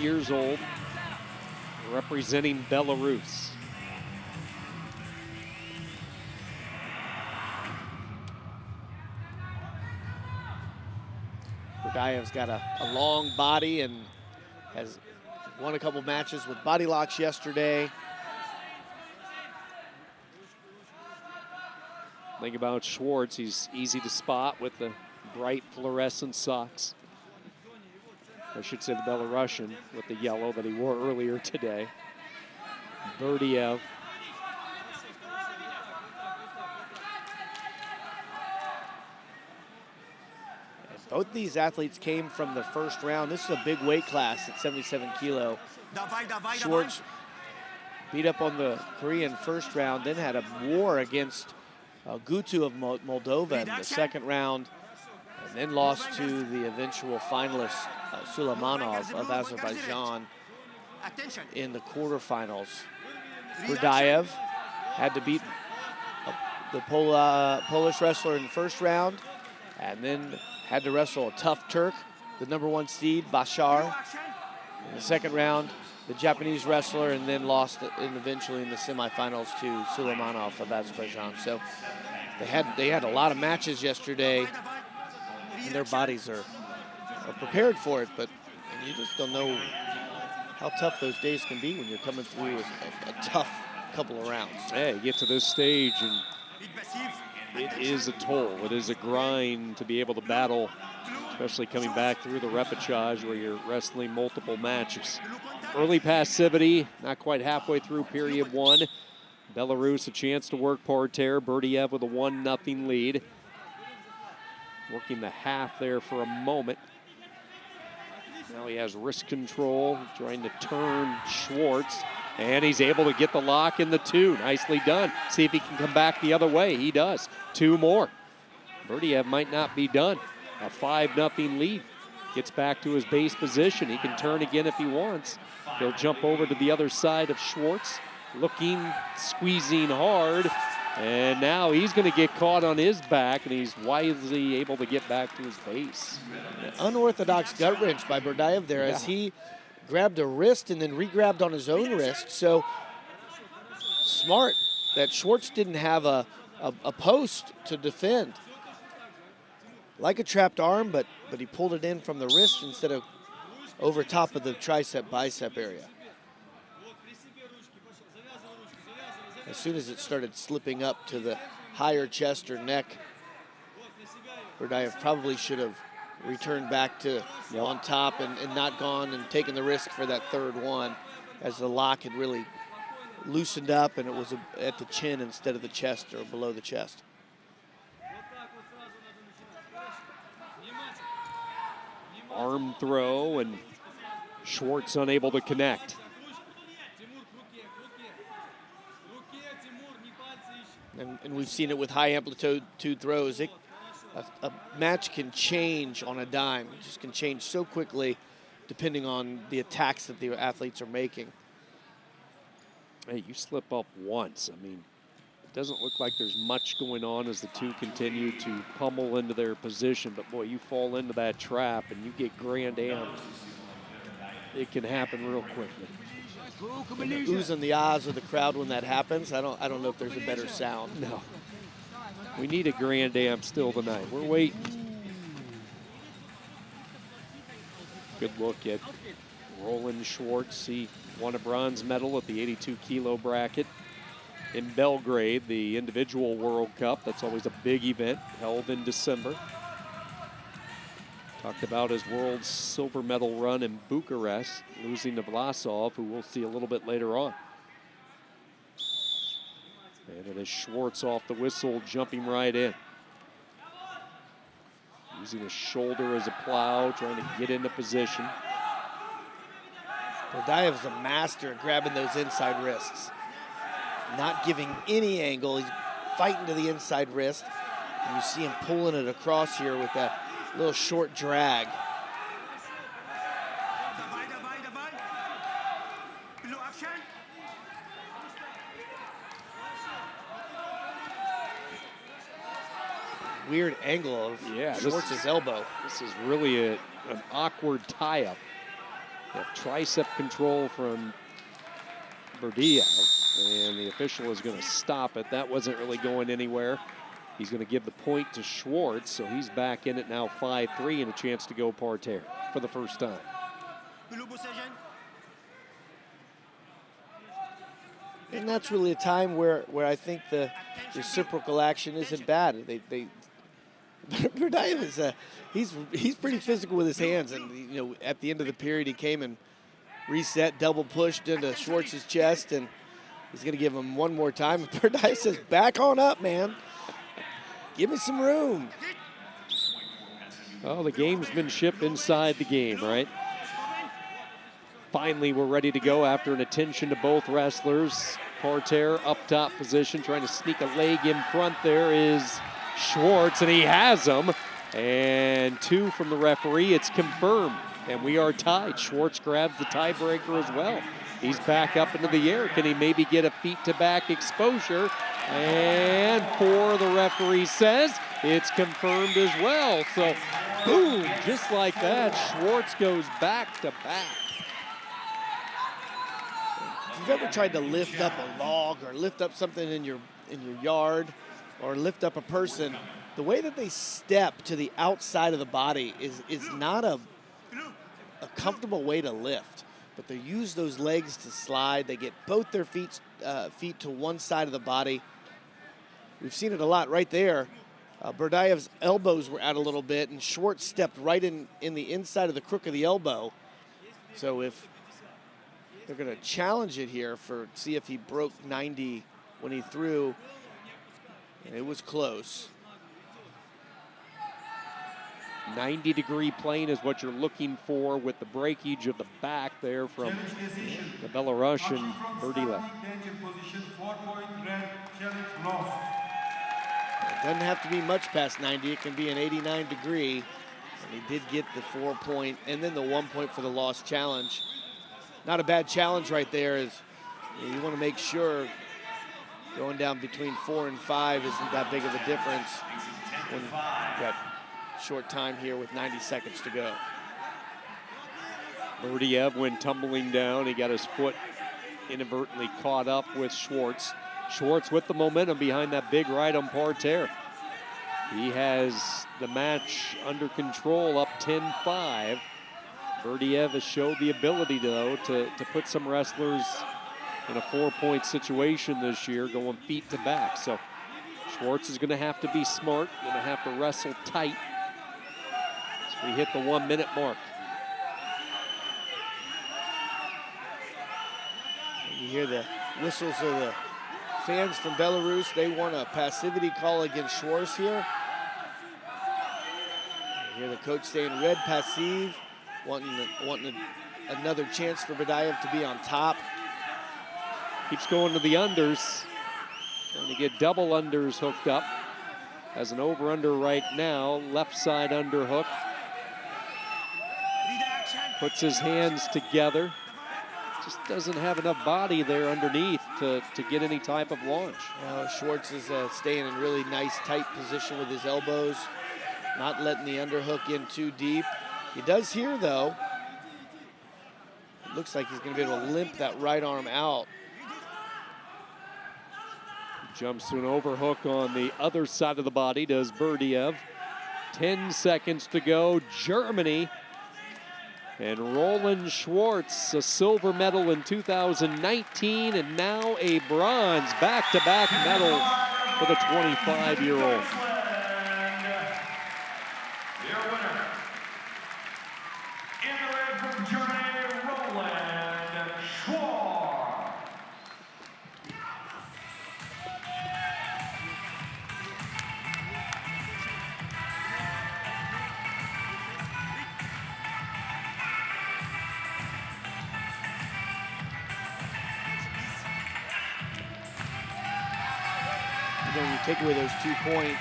years old, representing Belarus. Berdyiev's got a long body and has won a couple matches with body locks yesterday. Think about Schwarz, he's easy to spot with the bright fluorescent socks. I should say the Belarusian with the yellow that he wore earlier today. Berdyeiev. Both these athletes came from the first round. This is a big weight class at 77 kilo. Schwarz beat up on the Korean first round, then had a war against Gutu of Moldova in the second round, and then lost to the eventual finalist, Suleymanov of Azerbaijan, in the quarterfinals. Berdyeiev had to beat the Polish wrestler in the first round, and then had to wrestle a tough Turk, the #1 seed, Bashar. In the second round, the Japanese wrestler, and then lost eventually in the semifinals to Suleymanov of Azerbaijan. So they had a lot of matches yesterday, and their bodies are prepared for it, but you just don't know how tough those days can be when you're coming through a tough couple of rounds. Yeah, you get to this stage and it is a toll. It is a grind to be able to battle, especially coming back through the repechage where you're wrestling multiple matches. Early passivity, not quite halfway through period one. Belarus a chance to work parterre. Berdyeiev with a 1-0 lead. Working the half there for a moment. Now he has wrist control, trying to turn Schwarz. And he's able to get the lock in the 2. Nicely done. See if he can come back the other way. He does. 2 more. Berdyeiev might not be done. A 5-0 lead. Gets back to his base position. He can turn again if he wants. He'll jump over to the other side of Schwarz. Looking, squeezing hard. And now he's going to get caught on his back, and he's wisely able to get back to his base. An unorthodox gut wrench by Berdyeiev there as he grabbed a wrist and then re-grabbed on his own wrist. So smart that Schwarz didn't have a post to defend. Like a trapped arm, but he pulled it in from the wrist instead of over top of the tricep bicep area. As soon as it started slipping up to the higher chest or neck, Berdyeiev probably should have returned back to on top and not gone and taken the risk for that third one, as the lock had really loosened up and it was at the chin instead of the chest or below the chest. Arm throw, and Schwarz unable to connect. And we've seen it with high amplitude throws. A match can change on a dime. It just can change so quickly depending on the attacks that the athletes are making. Hey, you slip up once. I mean, it doesn't look like there's much going on as the two continue to pummel into their position. But, boy, you fall into that trap and you get grand amped. It can happen real quickly. And the oohs and the ahs of the crowd when that happens, I don't know if there's a better sound. No. We need a grand amp still tonight. We're waiting. Good look at Roland Schwarz. He won a bronze medal at the 82-kilo bracket in Belgrade, the individual World Cup. That's always a big event held in December. Talked about his world silver medal run in Bucharest, losing to Vlasov, who we'll see a little bit later on. And it is Schwarz off the whistle, jumping right in. Using his shoulder as a plow, trying to get into position. Berdyiev's a master at grabbing those inside wrists. Not giving any angle. He's fighting to the inside wrist. And you see him pulling it across here with that little short drag. Weird angle of Schwartz's elbow. This is really an awkward tie-up. You have tricep control from BERDYIEU, and the official is going to stop it. That wasn't really going anywhere. He's going to give the point to Schwarz, so he's back in it now 5-3 and a chance to go parterre for the first time. And that's really a time where I think the reciprocal action isn't bad. BERDYIEU is he's pretty physical with his hands, and you know, at the end of the period he came and reset, double pushed into Schwartz's chest, and he's going to give him one more time. BERDYIEU says, "Back on up, man. Give me some room." Well, the gamesmanship inside the game, right? Finally, we're ready to go after an attention to both wrestlers. Parterre up top position, trying to sneak a leg in front. There is Schwarz, and he has him. And 2 from the referee. It's confirmed, and we are tied. Schwarz grabs the tiebreaker as well. He's back up into the air. Can he maybe get a feet-to-back exposure? And 4, the referee says it's confirmed as well. So, boom, just like that, Schwarz goes back-to-back. If you've ever tried to lift up a log or lift up something in your yard or lift up a person, the way that they step to the outside of the body is not a comfortable way to lift. But they use those legs to slide. They get both their feet to one side of the body. We've seen it a lot right there. BERDYIEU's elbows were out a little bit, and Schwarz stepped right in the inside of the crook of the elbow. So if they're going to challenge it here see if he broke 90 when he threw, and it was close. 90-degree plane is what you're looking for with the breakage of the back there from the Belarusian BERDYIEU. It doesn't have to be much past 90. It can be an 89-degree. And he did get the 4 point and then the 1 point for the lost challenge. Not a bad challenge right there. You want to make sure going down between 4 and 5 isn't that big of a difference when you've got short time here with 90 seconds to go. BERDYIEU went tumbling down. He got his foot inadvertently caught up with Schwarz. Schwarz with the momentum behind that big right on parterre. He has the match under control, up 10-5. BERDYIEU has showed the ability, though, to put some wrestlers in a 4-point situation this year, going feet to back. So Schwarz is going to have to be smart, going to have to wrestle tight. We hit the 1-minute mark. You hear the whistles of the fans from Belarus. They want a passivity call against Schwarz here. You hear the coach saying red passive, wanting another chance for BERDYIEU to be on top. Keeps going to the unders. Trying to get double unders hooked up. Has an over-under right now, left side underhook. Puts his hands together. Just doesn't have enough body there underneath to get any type of launch. Schwarz is staying in really nice, tight position with his elbows, not letting the underhook in too deep. He does here, though. It looks like he's going to be able to limp that right arm out. Jumps to an overhook on the other side of the body, does BERDYIEU. 10 seconds to go, Germany. And Roland Schwarz, a silver medal in 2019, and now a bronze back-to-back medal for the 25-year-old. Your winner, in the red from Germany, Roland Schwarz. When you take away those 2 points,